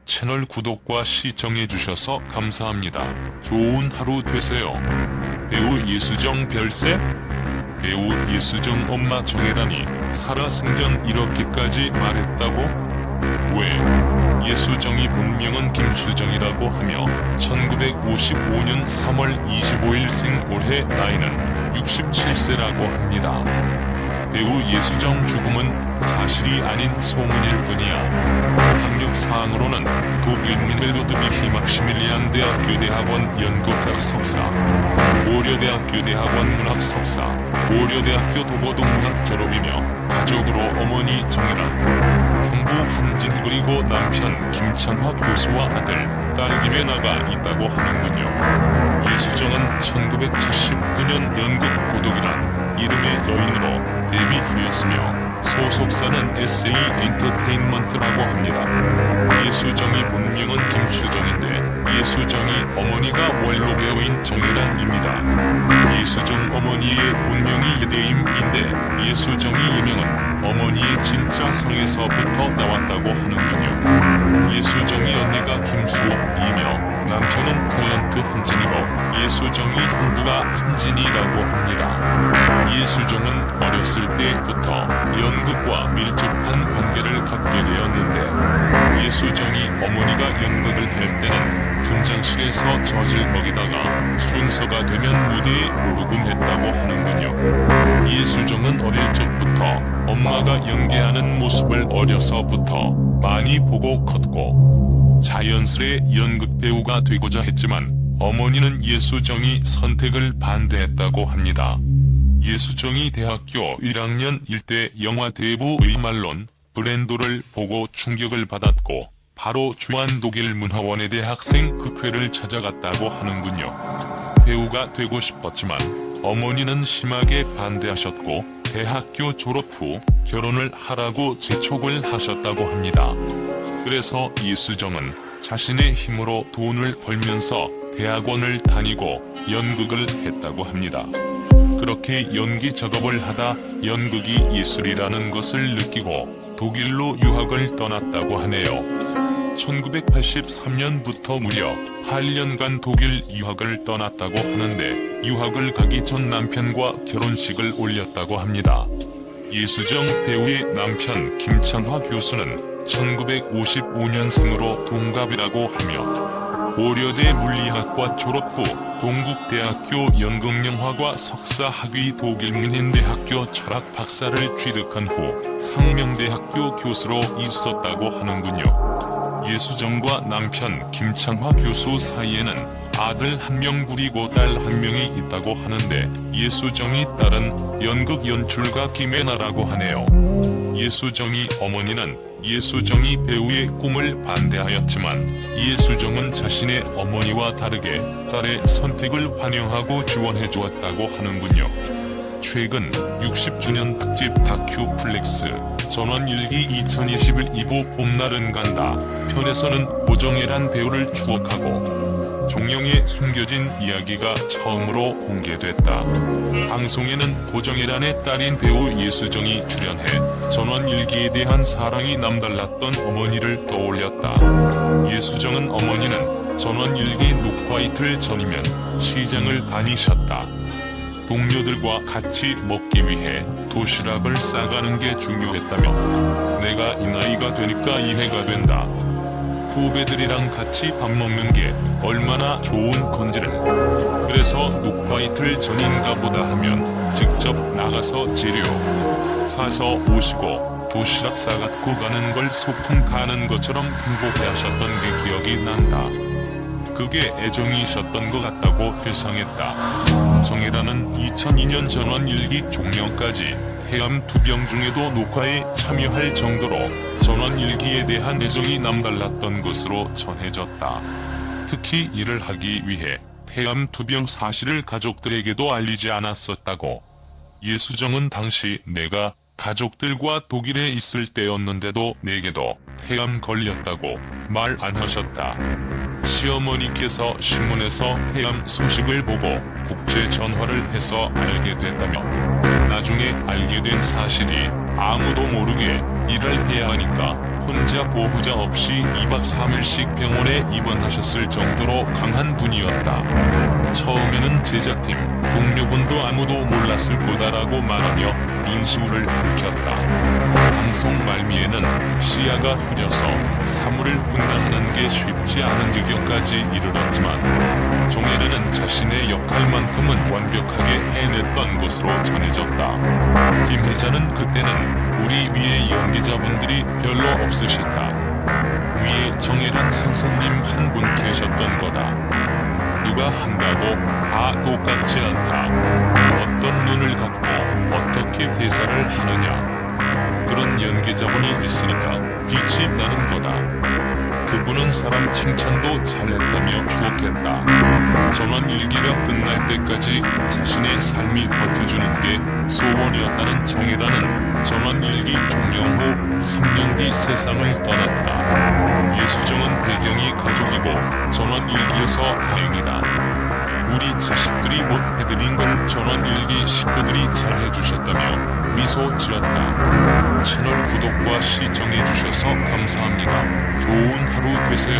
채널 구독과 시청해주셔서 감사합니다. 좋은 하루 되세요. 배우 이수정 별세? 배우 이수정 엄마 정혜란이 살아생전 이렇게까지 말했다고? 왜? 예수정이 본명은 김수정이라고 하며 1955년 3월 25일 생, 올해 나이는 67세라고 합니다. 배우 예수정 죽음은 사실이 아닌 소문일 뿐이야. 학력사항으로는 독일 멜로드비히 막시밀리안 대학교 대학원 연극학 석사, 고려대학교 대학원 문학 석사, 고려대학교 도보동문학 졸업이며 가족으로 어머니 정혜란, 형부 한진, 그리고 남편 김창화 교수와 아들, 딸 김혜나가 있다고 하는군요. 예수정은 1979년 연극 고독이란 이름의 여인으로 데뷔하였으며 소속사는 SA 엔터테인먼트라고 합니다. 예수정이 본명은 김수정인데 예수정이 어머니가 원로 배우인 정혜란입니다. 예수정 어머니의 본명이 예대임인데 예수정이 예명은 어머니의 진짜 성에서부터 나왔다고 하는군요. 예수정이 언니가 김수옥이며 남편은 탤런트 한진이로 예수정이 형부가 한진이라고 합니다. 예수정은 어렸을 때부터 연극과 밀접한 관계를 갖게 되었는데 예수정이 어머니가 연극을 할 때는 분장실에서 젖을 먹이다가 순서가 되면 무대에 오르곤 했다고 하는군요. 예수정은 어릴 적부터 엄마가 연기하는 모습을 어려서부터 많이 보고 컸고 자연스레 연극 배우가 되고자 했지만 어머니는 예수정이 선택을 반대했다고 합니다. 예수정이 대학교 1학년 일 때 영화 대부의 말론 브랜도를 보고 충격을 받았고 바로 주한독일문화원의 대학생 극회를 찾아갔다고 하는군요. 배우가 되고 싶었지만 어머니는 심하게 반대하셨고 대학교 졸업 후 결혼을 하라고 재촉을 하셨다고 합니다. 그래서 예수정은 자신의 힘으로 돈을 벌면서 대학원을 다니고 연극을 했다고 합니다. 그렇게 연기 작업을 하다 연극이 예술이라는 것을 느끼고 독일로 유학을 떠났다고 하네요. 1983년부터 무려 8년간 독일 유학을 떠났다고 하는데 유학을 가기 전 남편과 결혼식을 올렸다고 합니다. 예수정 배우의 남편 김창화 교수는 1955년생으로 동갑이라고 하며 고려대 물리학과 졸업 후 동국대학교 연극영화과 석사학위, 독일문현대학교 철학 박사를 취득한 후 상명대학교 교수로 있었다고 하는군요. 예수정과 남편 김창화 교수 사이에는 아들 1명 그리고 딸 1명이 있다고 하는데 예수정이 딸은 연극 연출가 김혜나라고 하네요. 예수정이 어머니는 예수정이 배우의 꿈을 반대하였지만 예수정은 자신의 어머니와 다르게 딸의 선택을 환영하고 지원해 주었다고 하는군요. 최근 60주년 특집 다큐 플렉스 전원일기 2021 2부 봄날은 간다 편에서는 고정혜란 배우를 추억하고 종영에 숨겨진 이야기가 처음으로 공개됐다. 방송에는 고정혜란의 딸인 배우 예수정이 출연해 전원일기에 대한 사랑이 남달랐던 어머니를 떠올렸다. 예수정은 어머니는 전원일기 녹화 이틀 전이면 시장을 다니셨다. 동료들과 같이 먹기 위해 도시락을 싸가는 게 중요했다며 내가 이 나이가 되니까 이해가 된다. 후배들이랑 같이 밥 먹는 게 얼마나 좋은 건지를. 그래서 녹화 이틀 전인가 보다 하면 직접 나가서 재료 사서 오시고 도시락 싸갖고 가는 걸 소풍 가는 것처럼 행복해하셨던 게 기억이 난다. 그게 애정이셨던 것 같다고 회상했다. 정혜란은 2002년 전원일기 종영까지 해암 2병 중에도 녹화에 참여할 정도로 전원일기에 대한 애정이 남달랐던 것으로 전해졌다. 특히 이를 하기 위해 폐암 2병 사실을 가족들에게도 알리지 않았었다고. 예수정은 당시 내가 가족들과 독일에 있을 때였는데도 내게도 폐암 걸렸다고 말 안 하셨다. 시어머니께서 신문에서 폐암 소식을 보고 국제 전화를 해서 알게 됐다며 나중에 알게 된 사실이 아무도 모르게 일을 해야 하니까 혼자 보호자 없이 2박 3일씩 병원에 입원하셨을 정도로 강한 분이었다. 처음에는 제작팀, 동료분도 아무도 몰랐을 거다라고 말하며 눈시울을 붉혔다. 방송 말미에는 시야가 흐려서 사물을 분간하는 게 쉽지 않은 지경까지 이르렀지만 종현이는 자신의 역할만큼은 완벽하게 해냈던 것으로 전해졌다. 김 회장은 그때는 우리 위에 연기자분들이 별로 없으셨다. 위에 정혜란 선생님 한 분 계셨던 거다. 누가 한다고 다 똑같지 않다. 어떤 눈을 갖고 어떻게 대사를 하느냐. 그런 연기자분이 있으니까 빛이 나는 거다. 그분은 사람 칭찬도 잘했다며 추억했다. 전원일기가 끝날 때까지 자신의 삶이 버텨주는 게 소원이었다는 정혜라는 전원일기 종영 후 3년 뒤 세상을 떠났다. 예수정은 배경이 가족이고 전원일기여서 다행이다. 우리 자식들이 못 해드린 걸 전원일기 식구들이 잘 해주셨다며 미소 지었다. 채널 구독과 시청해주셔서 감사합니다. 좋은 하루 되세요.